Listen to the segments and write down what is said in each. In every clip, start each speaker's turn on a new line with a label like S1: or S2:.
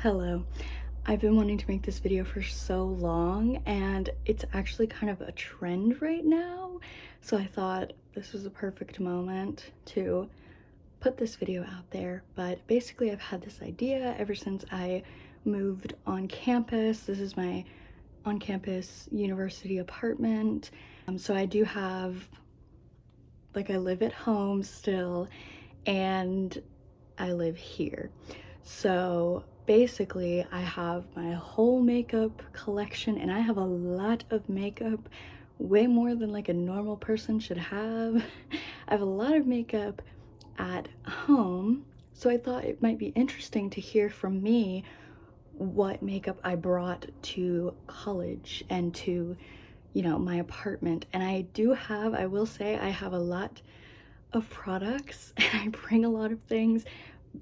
S1: Hello. I've been wanting to make this video for so long and it's actually kind of a trend right now. So I thought this was a perfect moment to put this video out there. But basically I've had this idea ever since I moved on campus. This is my on-campus university apartment. So I do have, like, I live at home still and I live here. So basically I have my whole makeup collection and I have a lot of makeup, way more than like a normal person should have. I have a lot of makeup at home, so I thought it might be interesting to hear from me what makeup I brought to college and to, my apartment. And I will say I have a lot of products and I bring a lot of things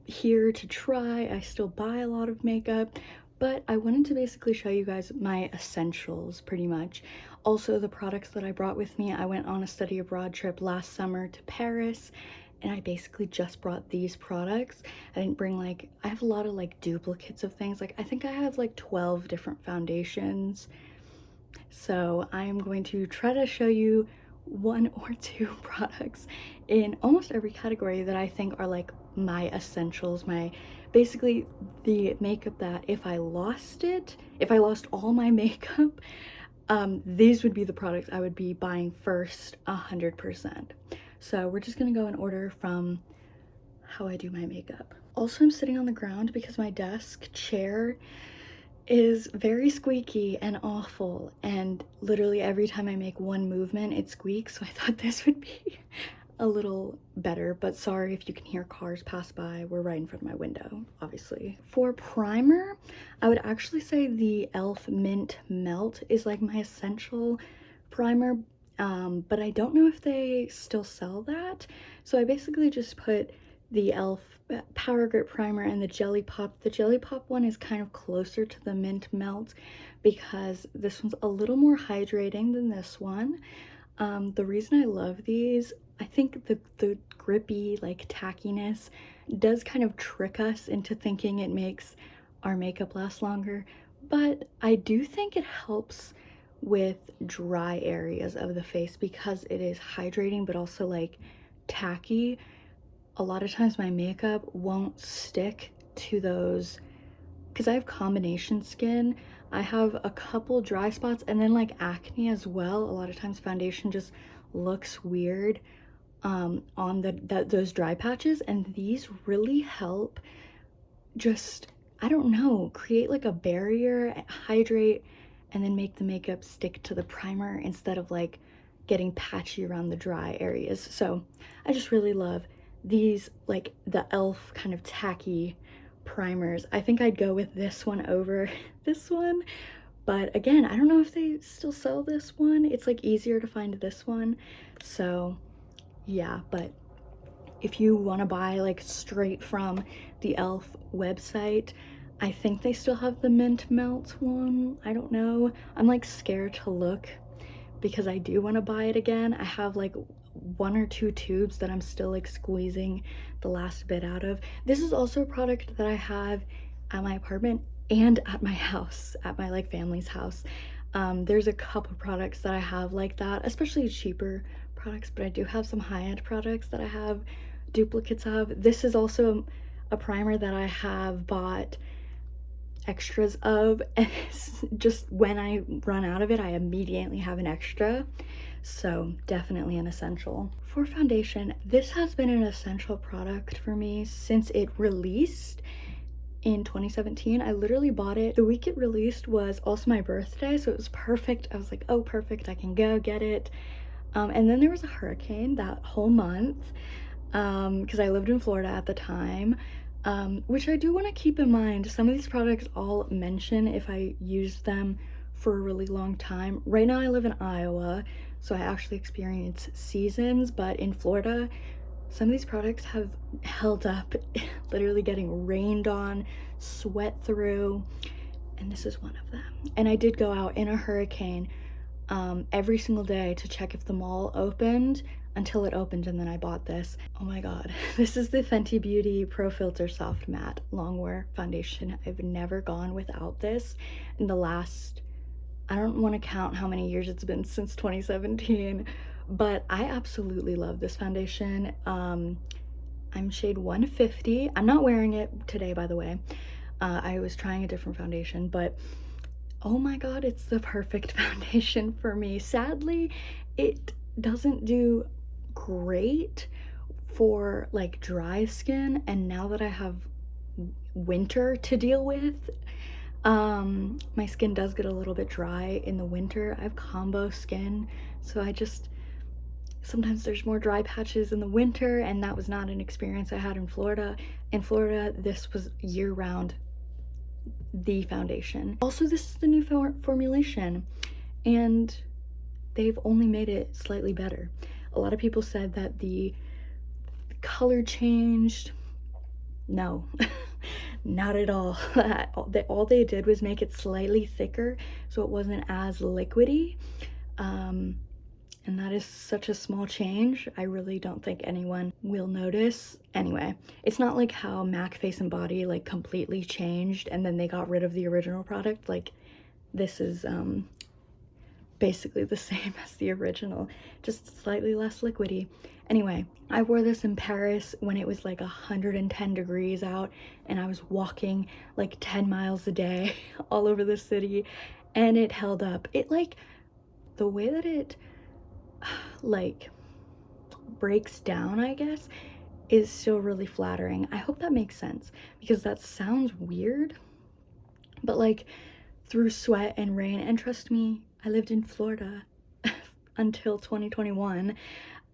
S1: here to try. I still buy a lot of makeup, but I wanted to basically show you guys my essentials pretty much. Also the products that I brought with me. I went on a study abroad trip last summer to Paris and I basically just brought these products. I didn't bring, like, I have a lot of like duplicates of things. Like I think I have like 12 different foundations. So I'm going to try to show you one or two products in almost every category that I think are like my essentials, my basically the makeup that if I lost all my makeup, these would be the products I would be buying first 100%. So we're just gonna go in order from how I do my makeup. Also, I'm sitting on the ground because my desk chair is very squeaky and awful, and literally every time I make one movement it squeaks, so I thought this would be a little better. But sorry if you can hear cars pass by, we're right in front of my window, obviously. For primer, I would actually say the e.l.f. Mint Melt is like my essential primer, but I don't know if they still sell that, so I basically just put the e.l.f. Power Grip Primer and the Jelly Pop. The Jelly Pop one is kind of closer to the Mint Melt because this one's a little more hydrating than this one. The reason I love these, I think the grippy, like, tackiness does kind of trick us into thinking it makes our makeup last longer, but I do think it helps with dry areas of the face because it is hydrating but also like tacky. A lot of times my makeup won't stick to those because I have combination skin. I have a couple dry spots and then like acne as well. A lot of times foundation just looks weird on those dry patches, and these really help just, I don't know, create like a barrier, hydrate, and then make the makeup stick to the primer instead of like getting patchy around the dry areas. So I just really love these, like the e.l.f. kind of tacky primers. I think I'd go with this one over this one, but again, I don't know if they still sell this one. It's like easier to find this one, so yeah. But if you want to buy like straight from the e.l.f. website, I think they still have the Mint Melt one. I don't know, I'm like scared to look because I do want to buy it again. I have like 1 or 2 tubes that I'm still like squeezing the last bit out of. This is also a product that I have at my apartment and at my house, at my like family's house. There's a couple products that I have like that, especially cheaper products, but I do have some high-end products that I have duplicates of. This is also a primer that I have bought extras of, and just when I run out of it I immediately have an extra, so definitely an essential. For foundation, this has been an essential product for me since it released in 2017. I literally bought it the week it released, was also my birthday, so it was perfect. I was like, oh perfect, I can go get it. And then there was a hurricane that whole month because I lived in Florida at the time. Which I do want to keep in mind, some of these products I'll mention if I use them for a really long time. Right now I live in Iowa, so I actually experience seasons, but in Florida, some of these products have held up, literally getting rained on, sweat through, and this is one of them. And I did go out in a hurricane every single day to check if the mall opened. until it opened, and then I bought this. Oh my god. This is the Fenty Beauty Pro Filter Soft Matte Longwear Foundation. I've never gone without this in the last, I don't want to count how many years it's been since 2017, but I absolutely love this foundation. I'm shade 150. I'm not wearing it today, by the way. I was trying a different foundation, but oh my god, it's the perfect foundation for me. Sadly, it doesn't do great for like dry skin, and now that I have winter to deal with, my skin does get a little bit dry in the winter. I have combo skin, so sometimes there's more dry patches in the winter, and that was not an experience I had in Florida. In Florida, this was year-round the foundation. Also, this is the new formulation, and they've only made it slightly better. A lot of people said that the color changed. No, not at all. All they did was make it slightly thicker, so it wasn't as liquidy. And that is such a small change. I really don't think anyone will notice. Anyway, it's not like how MAC Face and Body like completely changed and then they got rid of the original product. Like, this is basically the same as the original, just slightly less liquidy. Anyway, I wore this in Paris when it was like 110 degrees out, and I was walking like 10 miles a day all over the city, and it held up. It like, the way that it like breaks down, I guess, is still really flattering. I hope that makes sense, because that sounds weird, but like through sweat and rain, and trust me, I lived in Florida until 2021,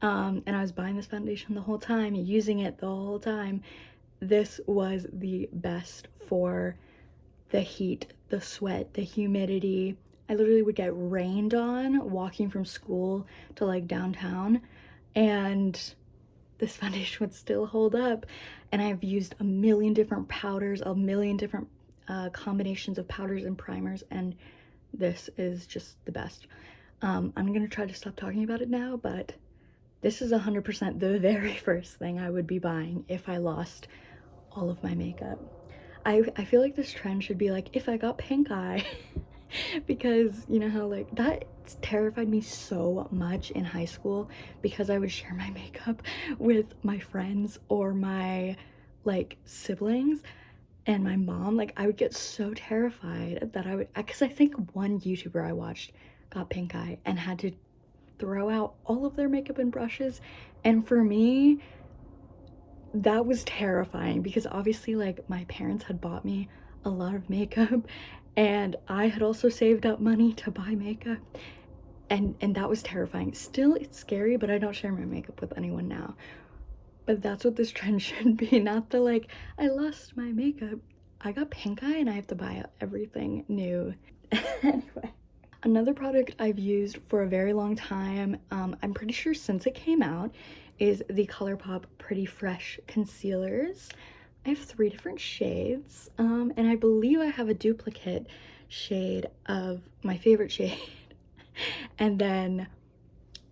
S1: and I was buying this foundation the whole time, using it the whole time. This was the best for the heat, the sweat, the humidity. I literally would get rained on walking from school to like downtown, and this foundation would still hold up. And I've used a million different powders, a million different combinations of powders and primers, and this is just the best. I'm gonna try to stop talking about it now, but this is 100% the very first thing I would be buying if I lost all of my makeup. I feel like this trend should be like, if I got pink eye, because you know how like that terrified me so much in high school, because I would share my makeup with my friends or my like siblings and my mom. Like, I would get so terrified that I would, because I think one YouTuber I watched got pink eye and had to throw out all of their makeup and brushes, and for me that was terrifying, because obviously like my parents had bought me a lot of makeup, and I had also saved up money to buy makeup, and that was terrifying. Still, it's scary, but I don't share my makeup with anyone now. But that's what this trend should be, not the like, I lost my makeup, I got pink eye and I have to buy everything new. Anyway, another product I've used for a very long time, I'm pretty sure since it came out, is the Colourpop Pretty Fresh concealers. I have 3 different shades, and I believe I have a duplicate shade of my favorite shade, and then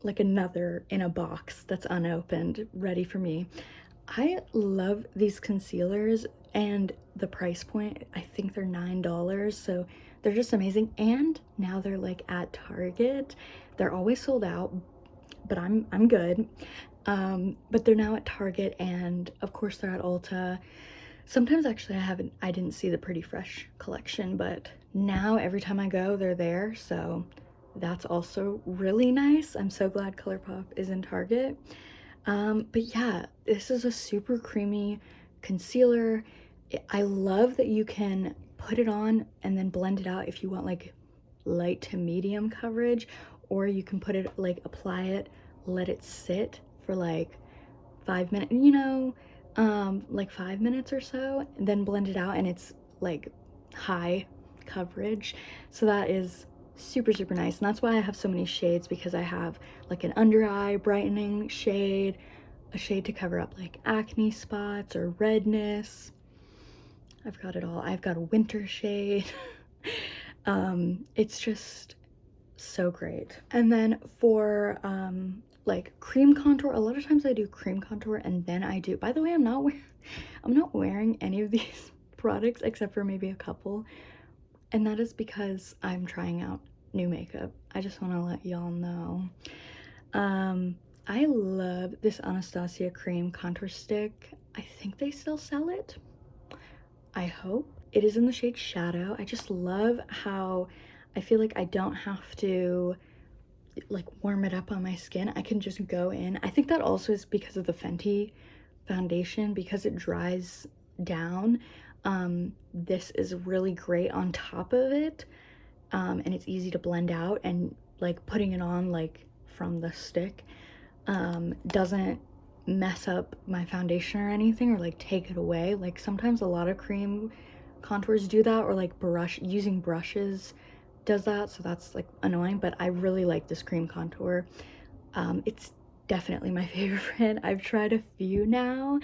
S1: like another in a box that's unopened, ready for me. I love these concealers, and the price point, I think they're $9, so they're just amazing. And now they're like at Target. They're always sold out, but I'm good. But they're now at Target, and of course they're at Ulta. Sometimes actually I didn't see the Pretty Fresh collection, but now every time I go they're there, so that's also really nice. I'm so glad Colourpop is in Target. But yeah, this is a super creamy concealer. I love that you can put it on and then blend it out if you want like light to medium coverage, or you can put it like, apply it, let it sit for like 5 minutes, you know, like 5 minutes or so, and then blend it out, and it's like high coverage. So that is super nice, and that's why I have so many shades, because I have like an under eye brightening shade, a shade to cover up like acne spots or redness. I've got it all. I've got a winter shade. It's just so great. And then for like cream contour. A lot of times I do cream contour and then I do, by the way, I'm not wearing any of these products except for maybe a couple, and that is because I'm trying out new makeup. I just want to let y'all know. I love this Anastasia cream contour stick. I think they still sell it. I hope. It is in the shade Shadow. I just love how I feel like I don't have to like warm it up on my skin. I can just go in. I think that also is because of the Fenty foundation, because it dries down. This is really great on top of it, and it's easy to blend out, and like putting it on like from the stick doesn't mess up my foundation or anything, or like take it away. Like sometimes a lot of cream contours do that, or like using brushes does that, so that's like annoying. But I really like this cream contour. It's definitely my favorite. I've tried a few now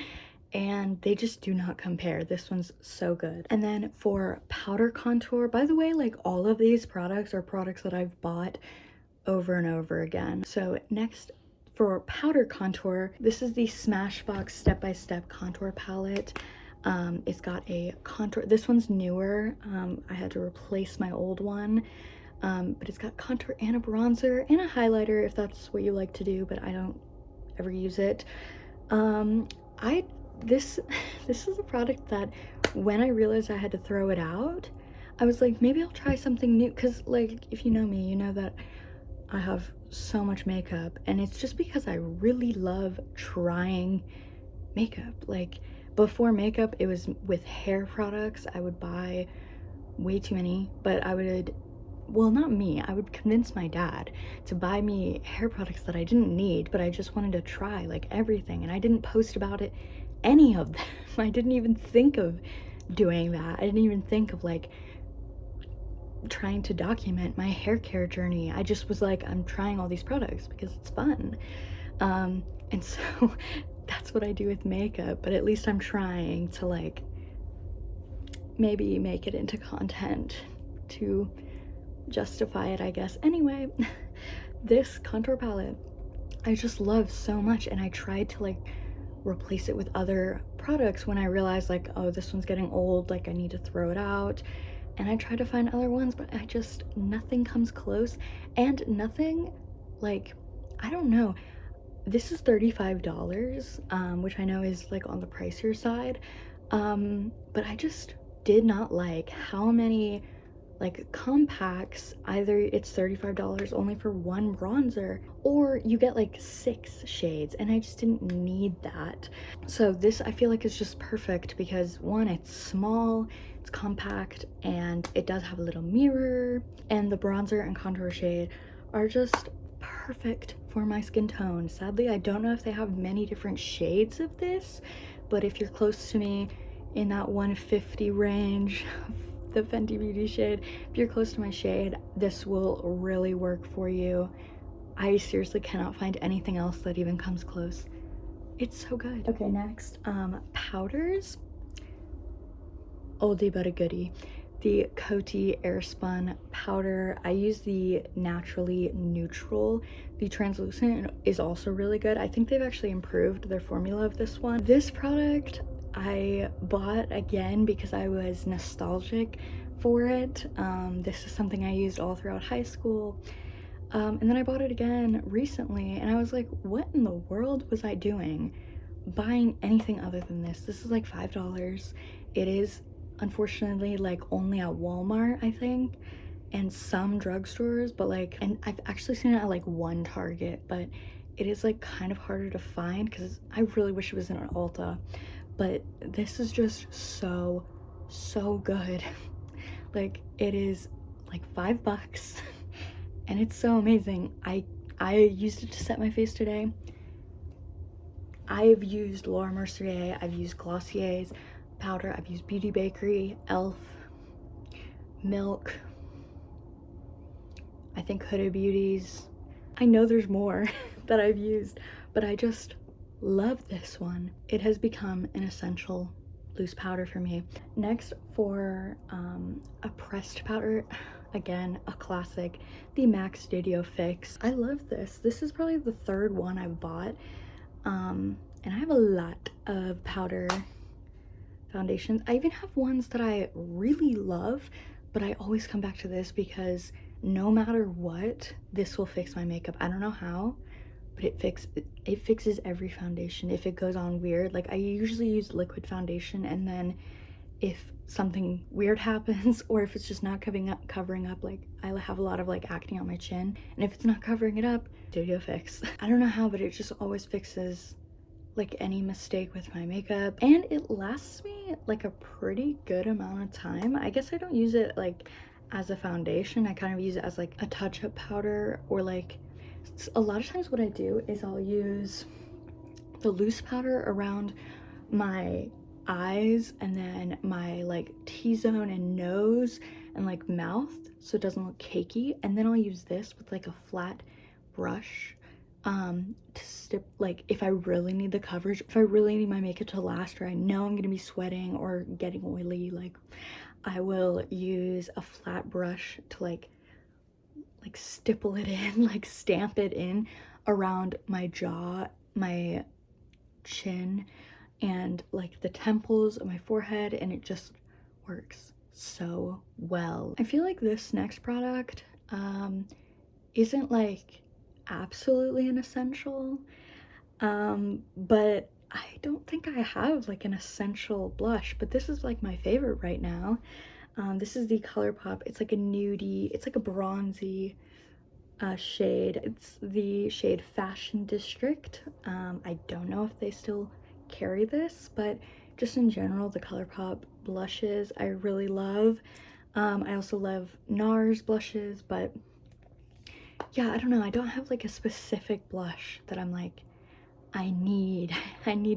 S1: and they just do not compare. This one's so good. And then for powder contour, by the way, like all of these products are products that I've bought over and over again. So next, for powder contour, this is the Smashbox Step by Step contour palette. It's got a contour, this one's newer. I had to replace my old one, but it's got contour and a bronzer and a highlighter if that's what you like to do, but I don't ever use it. This is a product that when I realized I had to throw it out, I was like, maybe I'll try something new, because like if you know me, you know that I have so much makeup, and it's just because I really love trying makeup. Like before makeup, it was with hair products. I would buy way too many, but I would, well, not me, I would convince my dad to buy me hair products that I didn't need, but I just wanted to try like everything, and I didn't post about it, any of them. I didn't even think of doing that. I didn't even think of like trying to document my hair care journey. I just was like, I'm trying all these products because it's fun. And so that's what I do with makeup, but at least I'm trying to like maybe make it into content to justify it, I guess. Anyway, this contour palette I just love so much, and I tried to like replace it with other products when I realized like, oh, this one's getting old, like I need to throw it out. And I tried to find other ones, but I just, nothing comes close. And nothing, like, I don't know, this is $35, which I know is like on the pricier side, but I just did not like how many like compacts, either it's $35 only for one bronzer, or you get like 6 shades, and I just didn't need that. So this I feel like is just perfect because one, it's small, it's compact, and it does have a little mirror, and the bronzer and contour shade are just perfect for my skin tone. Sadly, I don't know if they have many different shades of this, but if you're close to me in that 150 range, the Fenty Beauty shade, if you're close to my shade, this will really work for you. I seriously cannot find anything else that even comes close. It's so good. Okay, next, powders. Oldie but a goodie. The Coty Airspun powder. I use the Naturally Neutral. The translucent is also really good. I think they've actually improved their formula of this one. This product I bought again because I was nostalgic for it. This is something I used all throughout high school. And then I bought it again recently, and I was like, what in the world was I doing buying anything other than this? This is like $5. It is unfortunately like only at Walmart, I think, and some drugstores, but like, and I've actually seen it at like one Target, but it is like kind of harder to find because I really wish it was in an Ulta. But this is just so good. Like, it is like $5 and it's so amazing. I used it to set my face today. I've used Laura Mercier, I've used Glossier's powder, I've used Beauty Bakery, Elf, Milk, I think Huda Beauty's. I know there's more that I've used, but I just love this one. It has become an essential loose powder for me. Next, for a pressed powder, again, a classic, the MAC Studio Fix. I love this. This is probably the third one I've bought. And I have a lot of powder foundations. I even have ones that I really love, but I always come back to this because no matter what, this will fix my makeup. I don't know how, but it fixes every foundation if it goes on weird. Like, I usually use liquid foundation, and then if something weird happens, or if it's just not covering up, like I have a lot of like acne on my chin, and if it's not covering it up, Studio Fix. I don't know how, but it just always fixes like any mistake with my makeup, and it lasts me like a pretty good amount of time. I guess I don't use it like as a foundation. I kind of use it as like a touch-up powder, or like a lot of times what I do is I'll use the loose powder around my eyes and then my like T-zone and nose and like mouth, so it doesn't look cakey, and then I'll use this with like a flat brush to stip, like if I really need the coverage, if I really need my makeup to last, or I know I'm gonna be sweating or getting oily, like I will use a flat brush to like stipple it in, like stamp it in around my jaw, my chin, and like the temples of my forehead, and it just works so well. I feel like this next product isn't like absolutely an essential, but I don't think I have like an essential blush, but this is like my favorite right now. This is the Colourpop. It's like a nudie, it's like a bronzy shade. It's the shade Fashion District. I don't know if they still carry this, but just in general, the Colourpop blushes I really love. I also love NARS blushes, but yeah, I don't know, I don't have like a specific blush that I'm like, I need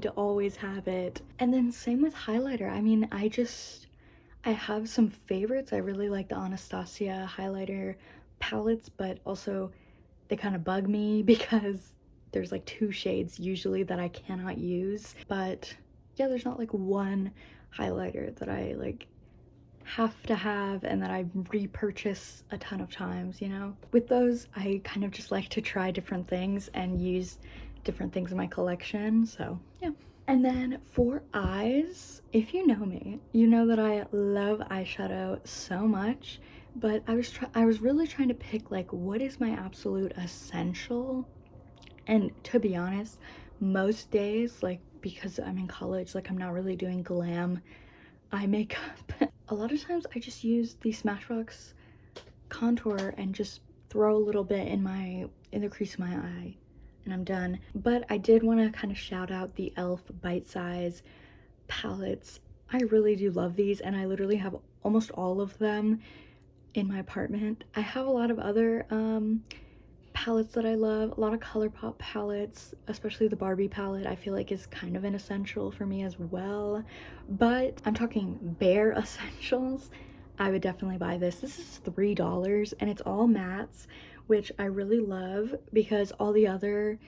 S1: to always have it. And then same with highlighter. I mean, I have some favorites. I really like the Anastasia highlighter palettes, but also they kind of bug me because there's like 2 shades usually that I cannot use. But yeah, there's not like one highlighter that I like have to have and that I repurchase a ton of times, you know? With those, I kind of just like to try different things and use different things in my collection, so yeah. And then for eyes, if you know me, you know that I love eyeshadow so much, but I was really trying to pick like what is my absolute essential. And to be honest, most days, like because I'm in college, like I'm not really doing glam eye makeup. A lot of times I just use the Smashbox Contour and just throw a little bit in the crease of my eye, and I'm done. But I did want to kind of shout out the e.l.f. Bite Size palettes. I really do love these, and I literally have almost all of them in my apartment. I have a lot of other palettes that I love, a lot of Colourpop palettes, especially the Barbie palette I feel like is kind of an essential for me as well. But I'm talking bare essentials, I would definitely buy this. This is $3 and it's all mattes, which I really love because all the other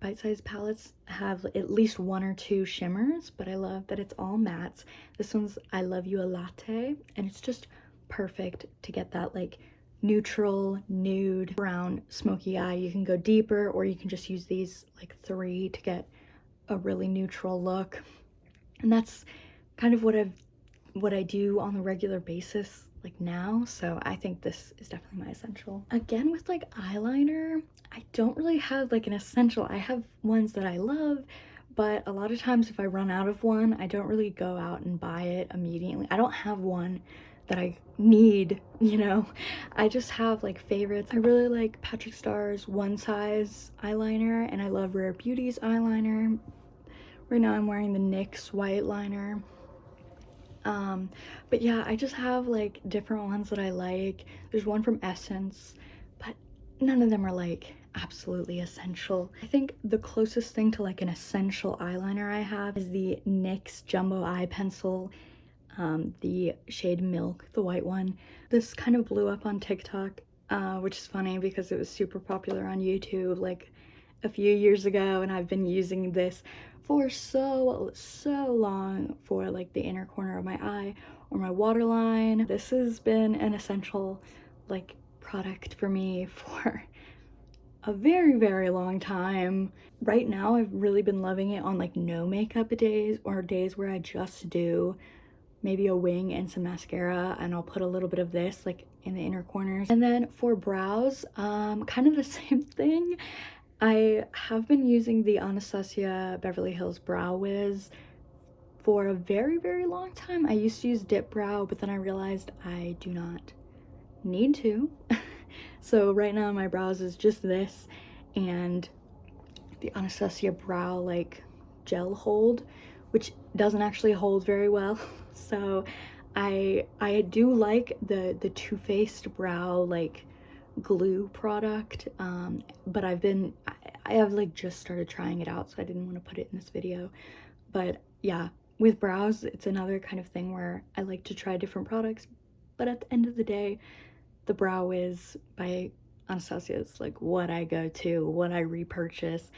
S1: bite-sized palettes have at least 1 or 2 shimmers, but I love that it's all mattes. This one's I Love You a Latte, and it's just perfect to get that like neutral nude brown smoky eye. You can go deeper, or you can just use these like 3 to get a really neutral look, and that's kind of what I do on a regular basis like now, so I think this is definitely my essential. Again, with like eyeliner, I don't really have like an essential. I have ones that I love, but a lot of times if I run out of one, I don't really go out and buy it immediately. I don't have one that I need, you know? I just have like favorites. I really like Patrick Starr's One Size eyeliner, and I love Rare Beauty's eyeliner. Right now I'm wearing the NYX white liner. But yeah, I just have like different ones that I like. There's one from Essence, but none of them are like absolutely essential. I think the closest thing to like an essential eyeliner I have is the NYX Jumbo Eye Pencil, the shade Milk, the white one. This kind of blew up on TikTok, which is funny because it was super popular on YouTube like a few years ago, and I've been using this for so long for like the inner corner of my eye, or my waterline. This has been an essential like product for me for a very, very long time. Right now, I've really been loving it on like no makeup days or days where I just do maybe a wing and some mascara, and I'll put a little bit of this like in the inner corners. And then for brows, kind of the same thing. I have been using the Anastasia Beverly Hills Brow Wiz for a very, very long time. I used to use Dip Brow, but then I realized I do not need to. So right now my brows is just this and the Anastasia Brow like gel hold, which doesn't actually hold very well. So I do like the Too Faced brow like glue product, but I have like just started trying it out, so I didn't want to put it in this video. But yeah, with brows, it's another kind of thing where I like to try different products, but at the end of the day, the Brow Wiz by Anastasia is like what I go to, what I repurchase.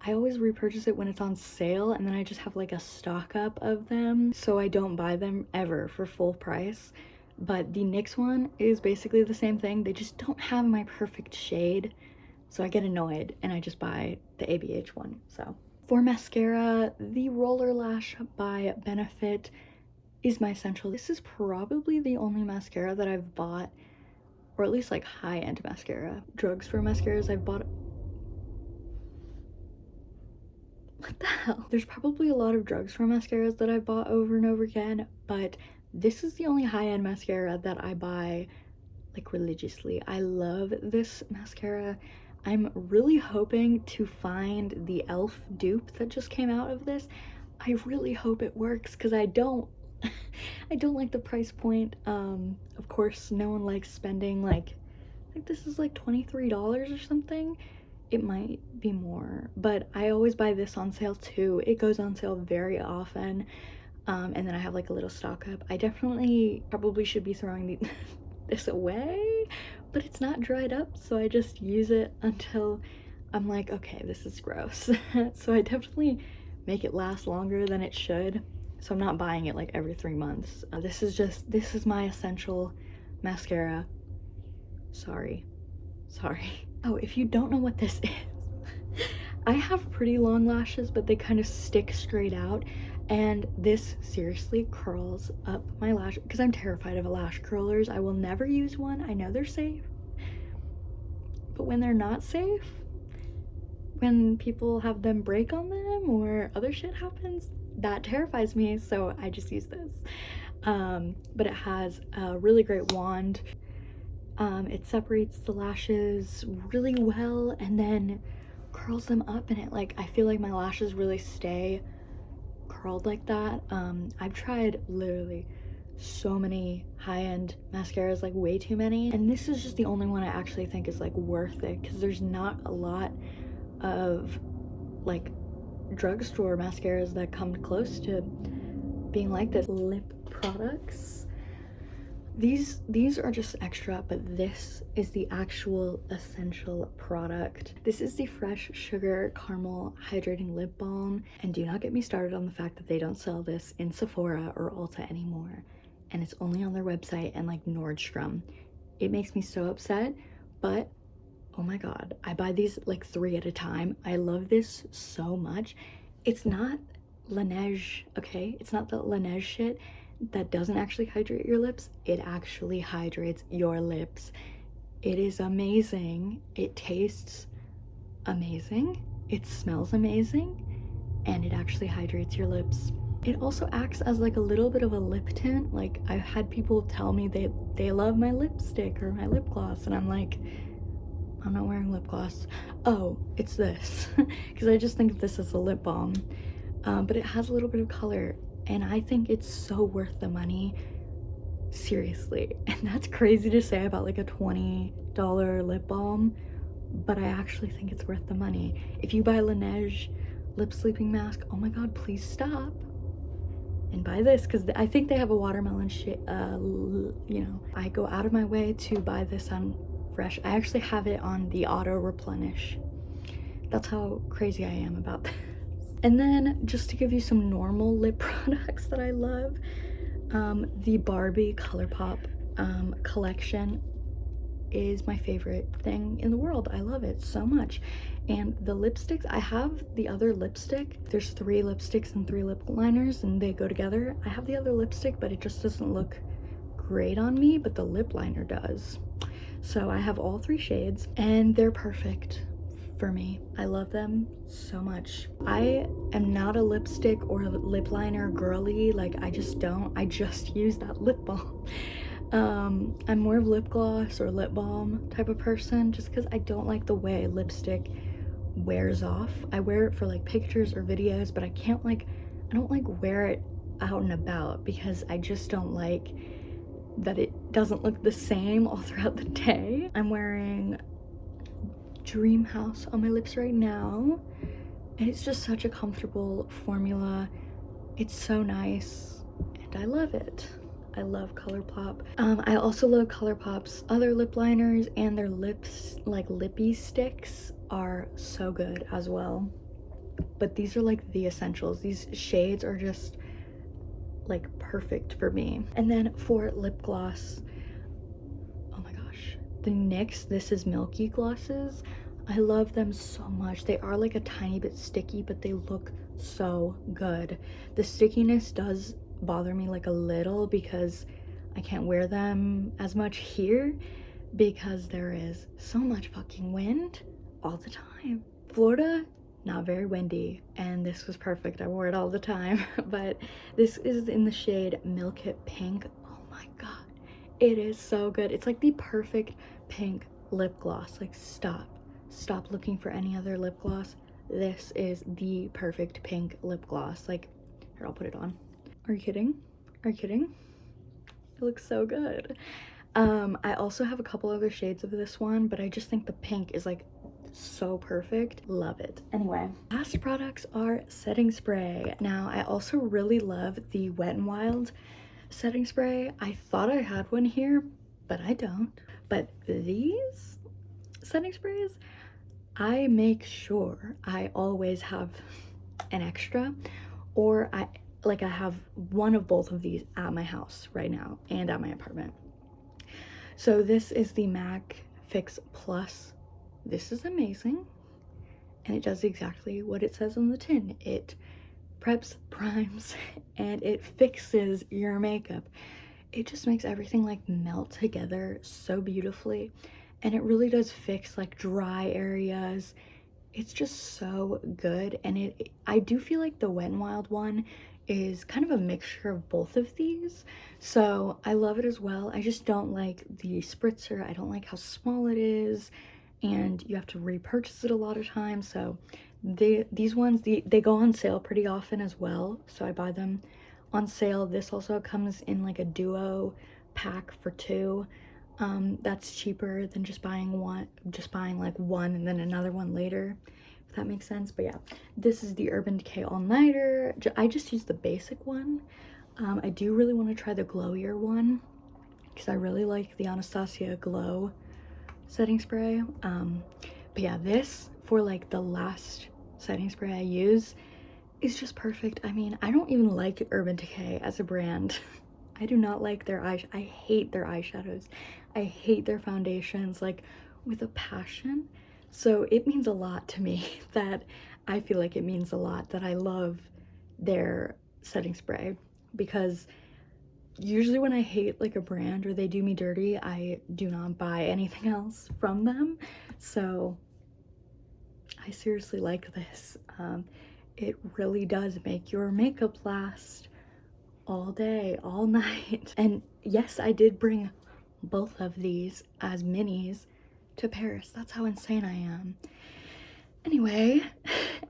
S1: I always repurchase it when it's on sale, and then I just have like a stock up of them, so I don't buy them ever for full price. But the NYX one is basically the same thing. They just don't have my perfect shade, so I get annoyed and I just buy the ABH one. So for mascara, the Roller Lash by Benefit is my essential. This is probably the only mascara that I've bought, or at least like high-end mascara. Drugstore mascaras I've bought. What the hell? There's probably a lot of drugstore mascaras that I've bought over and over again, but this is the only high-end mascara that I buy like religiously. I love this mascara. I'm really hoping to find the e.l.f. dupe that just came out of this. I really hope it works because I don't like the price point. Of course, no one likes spending like, I think this is like $23 or something. It might be more, but I always buy this on sale too. It goes on sale very often. And then I have like a little stock up. I definitely probably should be throwing this away, but it's not dried up, so I just use it until I'm like, okay, this is gross. So I definitely make it last longer than it should. So I'm not buying it like every 3 months. This is my essential mascara. Sorry. Oh, if you don't know what this is, I have pretty long lashes, but they kind of stick straight out, and this seriously curls up my lash because I'm terrified of lash curlers. I will never use one. I know they're safe, but when they're not safe, when people have them break on them or other shit happens, that terrifies me, so I just use this. But it has a really great wand. It separates the lashes really well and then curls them up, and it like, I feel like my lashes really stay curled like that. I've tried literally so many high-end mascaras, like way too many, and this is just the only one I actually think is like worth it because there's not a lot of like drugstore mascaras that come close to being like this. Lip products, these are just extra, but this is the actual essential product. This is the Fresh Sugar Caramel Hydrating Lip Balm, and do not get me started on the fact that they don't sell this in Sephora or Ulta anymore, and it's only on their website and like Nordstrom. It makes me so upset, but oh my god, I buy these like 3 at a time. I love this so much. It's not Laneige, okay? It's not the Laneige shit that doesn't actually hydrate your lips. It actually hydrates your lips. It is amazing. It tastes amazing. It smells amazing. And it actually hydrates your lips. It also acts as like a little bit of a lip tint. Like, I've had people tell me they love my lipstick or my lip gloss, and I'm like, I'm not wearing lip gloss. Oh, it's this. Because I just think of this as a lip balm. But it has a little bit of color, and I think it's so worth the money. Seriously. And that's crazy to say about like a $20 lip balm, but I actually think it's worth the money. If you buy Laneige lip sleeping mask, oh my god, please stop and buy this, because I think they have a watermelon shade. You know, I go out of my way to buy this on Fresh. I actually have it on the auto replenish. That's how crazy I am about this. And then just to give you some normal lip products that I love, The Barbie Colourpop collection is my favorite thing in the world. I love it so much. And the lipsticks, I have the other lipstick. There's 3 lipsticks and 3 lip liners and they go together. I have the other lipstick, but it just doesn't look great on me, but the lip liner does. So I have all 3 shades and they're perfect for me. I love them so much. I am not a lipstick or lip liner girly. Like I just use that lip balm. I'm more of lip gloss or lip balm type of person just because I don't like the way lipstick wears off. I wear it for like pictures or videos, but I don't like wear it out and about because I just don't like that it doesn't look the same all throughout the day. I'm wearing Dream House on my lips right now, and it's just such a comfortable formula. It's so nice and I love it. I love Colourpop. I also love Colourpop's other lip liners, and their lips, like lippy sticks, are so good as well. But these are like the essentials. These shades are just like perfect for me. And then for lip gloss, oh my gosh, the NYX This Is Milky glosses, I love them so much. They are like a tiny bit sticky, but they look so good. The stickiness does bother me like a little because I can't wear them as much here because there is so much fucking wind all the time. Florida, not very windy, and this was perfect. I wore it all the time. But this is in the shade Milk It Pink. Oh my god, it is so good. It's like the perfect pink lip gloss. Like stop looking for any other lip gloss. This is the perfect pink lip gloss. Like, here, I'll put it on. Are you kidding? Are you kidding? It looks so good. I also have a couple other shades of this one, but I just think the pink is like so perfect. Love it. Anyway, last products are setting spray. Now, I also really love the Wet n Wild setting spray. I thought I had one here, but I don't. But these setting sprays, I make sure I always have an extra, or I have one of both of these at my house right now and at my apartment. So this is the MAC Fix Plus. This is amazing, and it does exactly what it says on the tin. It preps, primes, and it fixes your makeup. It just makes everything like melt together so beautifully, and it really does fix like dry areas. It's just so good. And I do feel like the Wet n Wild one is kind of a mixture of both of these, so I love it as well. I just don't like the spritzer. I don't like how small it is, and you have to repurchase it a lot of times. So these ones, they go on sale pretty often as well, so I buy them on sale. This also comes in like a duo pack for 2. That's cheaper than just buying like one and then another one later, if that makes sense. But yeah, this is the Urban Decay All Nighter. I just use the basic one. I do really want to try the glowier one because I really like the Anastasia Glow setting spray. But yeah, this for like the last setting spray I use is just perfect. I mean, I don't even like Urban Decay as a brand. I do not like their I hate their eyeshadows. I hate their foundations, like, with a passion. So it means a lot to me that I feel like it means a lot that I love their setting spray, because usually when I hate like a brand or they do me dirty, I do not buy anything else from them. So I seriously like this. It really does make your makeup last all day, all night. And yes, I did bring both of these as minis to Paris. That's how insane I am. Anyway,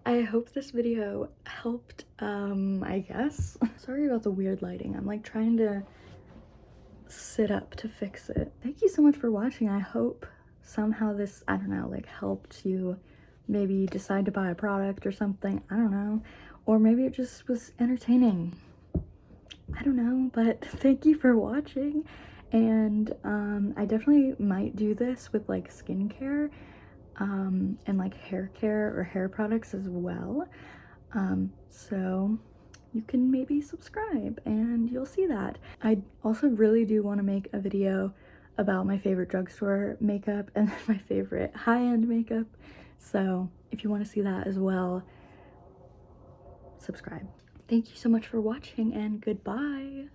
S1: I hope this video helped, I guess. Sorry about the weird lighting. I'm like trying to sit up to fix it. Thank you so much for watching. I hope somehow this, I don't know, like helped you maybe decide to buy a product or something. I don't know. Or maybe it just was entertaining. I don't know, but thank you for watching. And I definitely might do this with like skincare and like hair care or hair products as well. So you can maybe subscribe and you'll see that. I also really do want to make a video about my favorite drugstore makeup and my favorite high-end makeup. So if you want to see that as well, subscribe. Thank you so much for watching and goodbye.